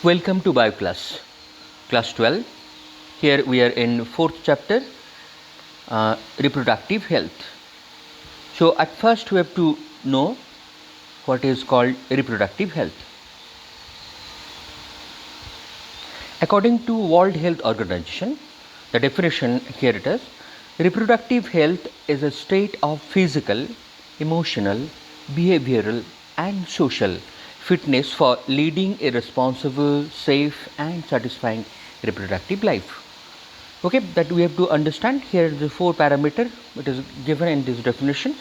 Welcome to Bio class 12. Here we are in 4th chapter, Reproductive Health. So at first we have to know what is called reproductive health. According to World Health Organization, the definition here it is: reproductive health is a state of physical, emotional, behavioral and social fitness for leading a responsible, safe and satisfying reproductive life. Okay, that we have to understand. Here the 4 parameter it is given in this definition.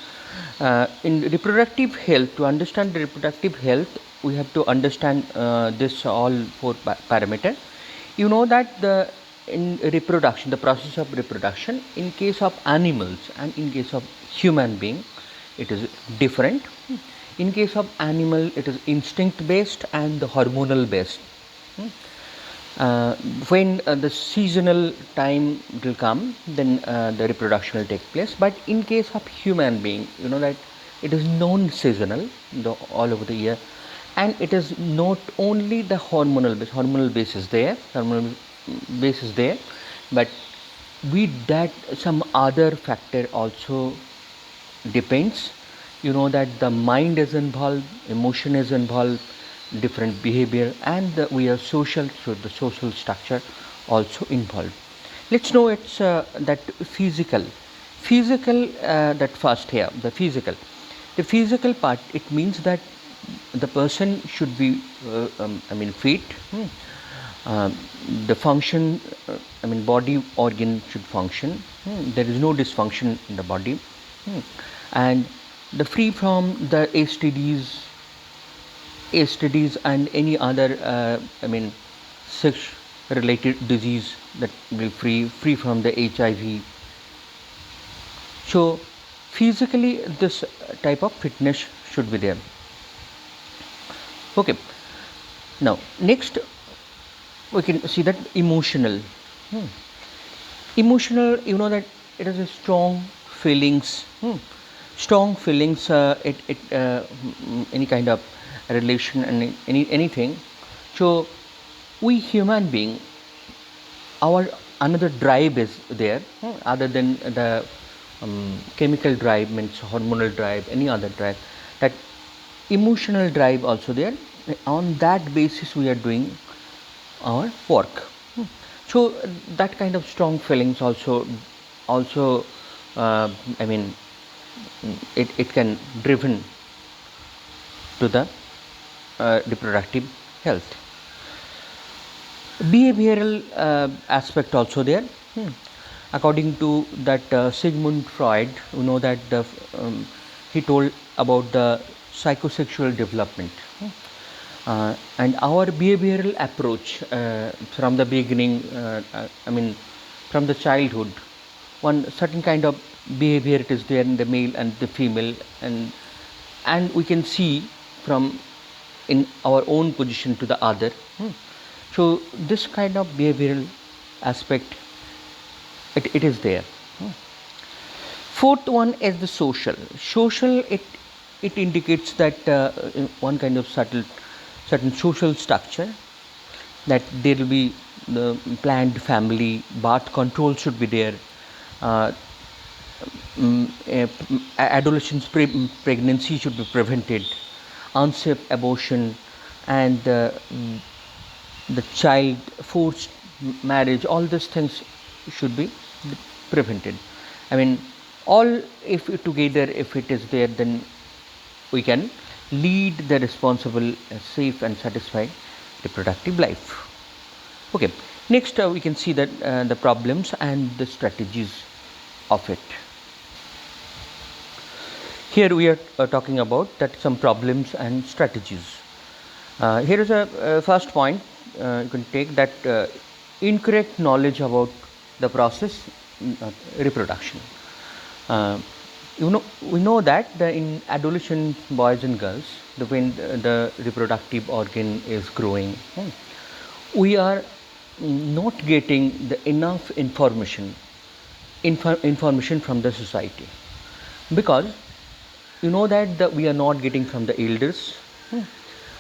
In reproductive health, to understand the reproductive health, we have to understand this all 4 parameter. You know that in reproduction, the process of reproduction, in case of animals and in case of human being, it is different. In case of animal, it is instinct based and the hormonal based. When the seasonal time will come, then the reproduction will take place. But in case of human being, you know that it is non-seasonal all over the year, and it is not only the hormonal base is there, but with that some other factor also depends. You know that the mind is involved, emotion is involved, different behavior, and we are social, so the social structure also involved. Let's know it's that physical that first here, the physical part. It means that the person should be fit. The function, body organ should function. There is no dysfunction in the body, and the free from the STDs and any other sex related disease, that will free from the HIV. So physically this type of fitness should be there. Okay, now next we can see that emotional, you know that it is a strong feelings, any kind of relation and anything. So we human being, our another drive is there, other than the chemical drive, means hormonal drive, any other drive, that emotional drive also there. On that basis we are doing our work. So that kind of strong feelings also it can driven to the reproductive health. Behavioral aspect also there. According to that Sigmund Freud, you know that he told about the psychosexual development, and our behavioral approach from the beginning, from the childhood, one certain kind of behavior it is there in the male and the female, and we can see from in our own position to the other. So this kind of behavioral aspect it is there. Fourth one is the social. It indicates that one kind of certain social structure, that there will be the planned family, birth control should be there, adolescence pregnancy should be prevented, unsafe abortion, and the child forced marriage, all these things should be prevented. All if together, if it is there, then we can lead the responsible, safe and satisfied reproductive life. Okay, next we can see that the problems and the strategies of it. Here we are talking about that some problems and strategies. Here is a first point. You can take that incorrect knowledge about the process reproduction. We know that in adolescent boys and girls, when the reproductive organ is growing, we are not getting the enough information from the society, because we are not getting from the elders.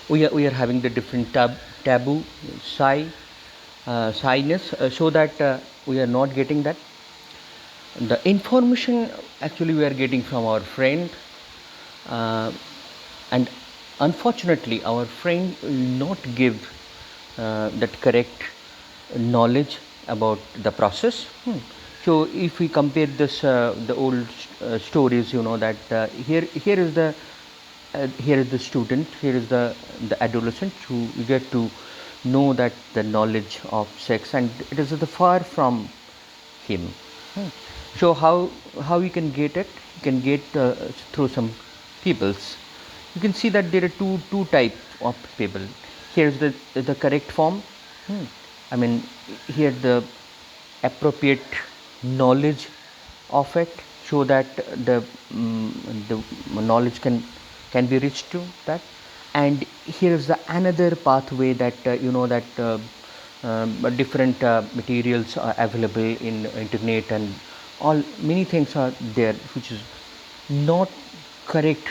We are having the different taboo, shy, shyness, so that we are not getting that. The information actually we are getting from our friend, uh, and unfortunately our friend will not give that correct knowledge about the process. So if we compare this the old stories, that here is the here is the student, here is the adolescent who get to know that the knowledge of sex, and it is the far from him. So how you can get it? You can get through some peoples. You can see that there are two type of people. Here's the correct form. I mean, here the appropriate knowledge of it, so that the knowledge can be reached to that. And here's the another pathway that that different materials are available in internet, and all many things are there which is not correct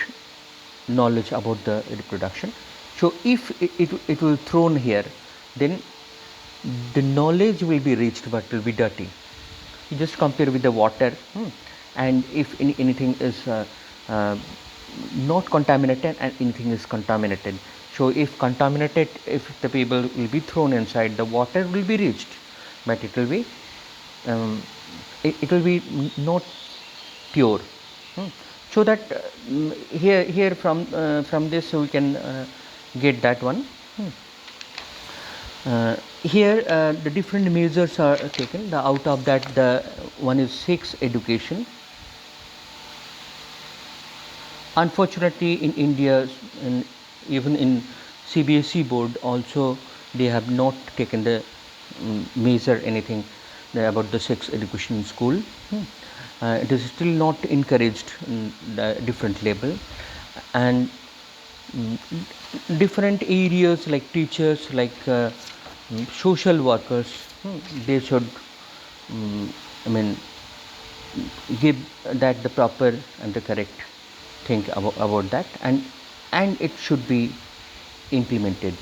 knowledge about the reproduction. So if it will thrown here, then the knowledge will be reached but will be dirty. You just compare with the water, and if anything is not contaminated and anything is contaminated. So if contaminated, if the people will be thrown inside, the water will be reached, but it will be it will be not pure. So that here from this we can get that one. Here the different measures are taken. The out of that, the one is sex education. Unfortunately, in India, and even in CBSE board also, they have not taken the measure anything about the sex education in school. It is still not encouraged in the different level, and different areas like teachers, like social workers, they should I mean give that the proper and the correct think about that, and it should be implemented.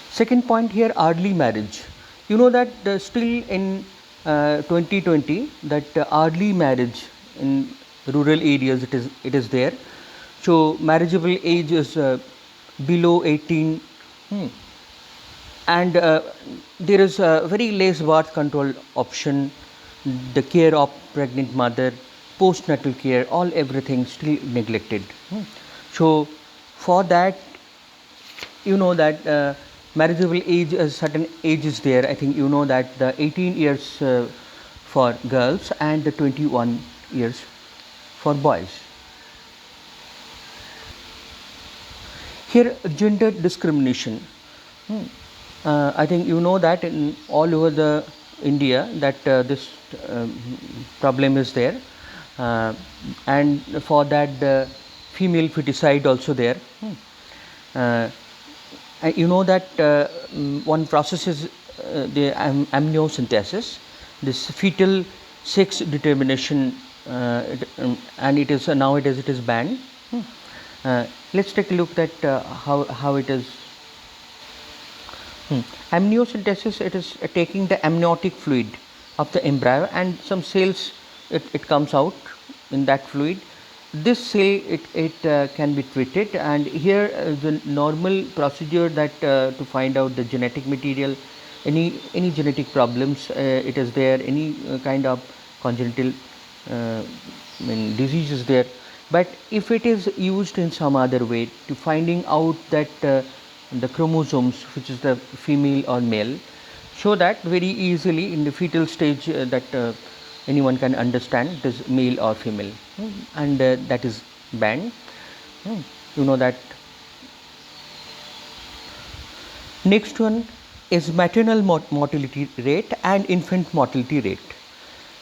Second point here, early marriage. You know that still in 2020 that early marriage in rural areas, it is there. So marriageable age is below 18, and there is a very less birth control option, the care of pregnant mother, postnatal care, all everything still neglected. So for that, that marriageable age, a certain age is there. I think that the 18 years for girls and the 21 years for boys. Here, gender discrimination. I think that in all over the India that this problem is there, and for that the female feticide also there. That one process is the amniocentesis, this fetal sex determination, and it is nowadays it is banned. Let's take a look at how it is. Amniocentesis, it is taking the amniotic fluid of the embryo, and some cells it comes out in that fluid. This cell it can be treated, and here the normal procedure that to find out the genetic material, any genetic problems it is there, any kind of congenital disease is there. But if it is used in some other way to finding out that the chromosomes, which is the female or male, so that very easily in the fetal stage that anyone can understand it is male or female, and that is banned. That. Next one is maternal mortality rate and infant mortality rate.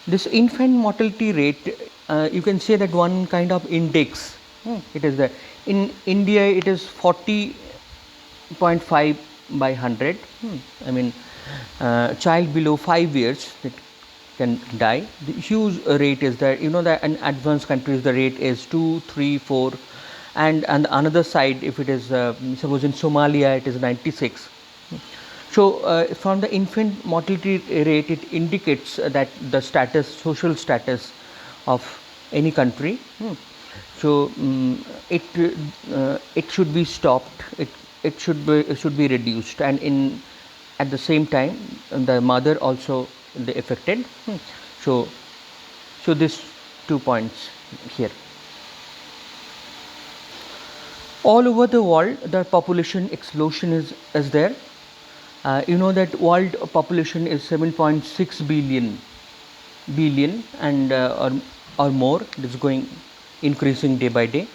This infant mortality rate, you can say that one kind of index. It is there. In India, it is 40.5 by 100. I mean, child below 5 years that can die. The huge rate is there. That in advanced countries the rate is 2, 3, 4, and another side, if it is suppose in Somalia it is 96. So from the infant mortality rate, it indicates that the social status of any country. So it should be stopped. It should be reduced, and in at the same time the mother also the affected. So these 2 points here. All over the world, the population explosion is there. You know that world population is 7.6 billion, and or more. It is going increasing day by day.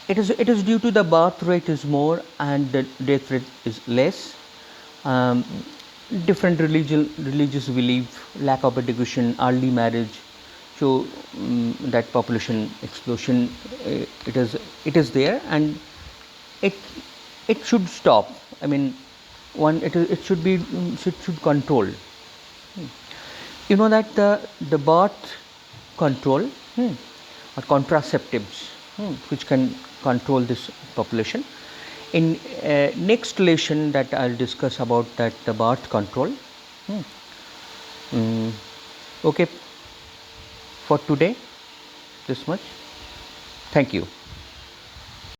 It is due to the birth rate is more and the death rate is less. Um, Different religious belief, lack of education, early marriage. So that population explosion, it is there, and it it should stop. I mean, it should be should control. You know that the birth control, or contraceptives, which can control this population. In next lesson that I'll discuss about that the birth control. Mm, okay, for today this much. Thank you.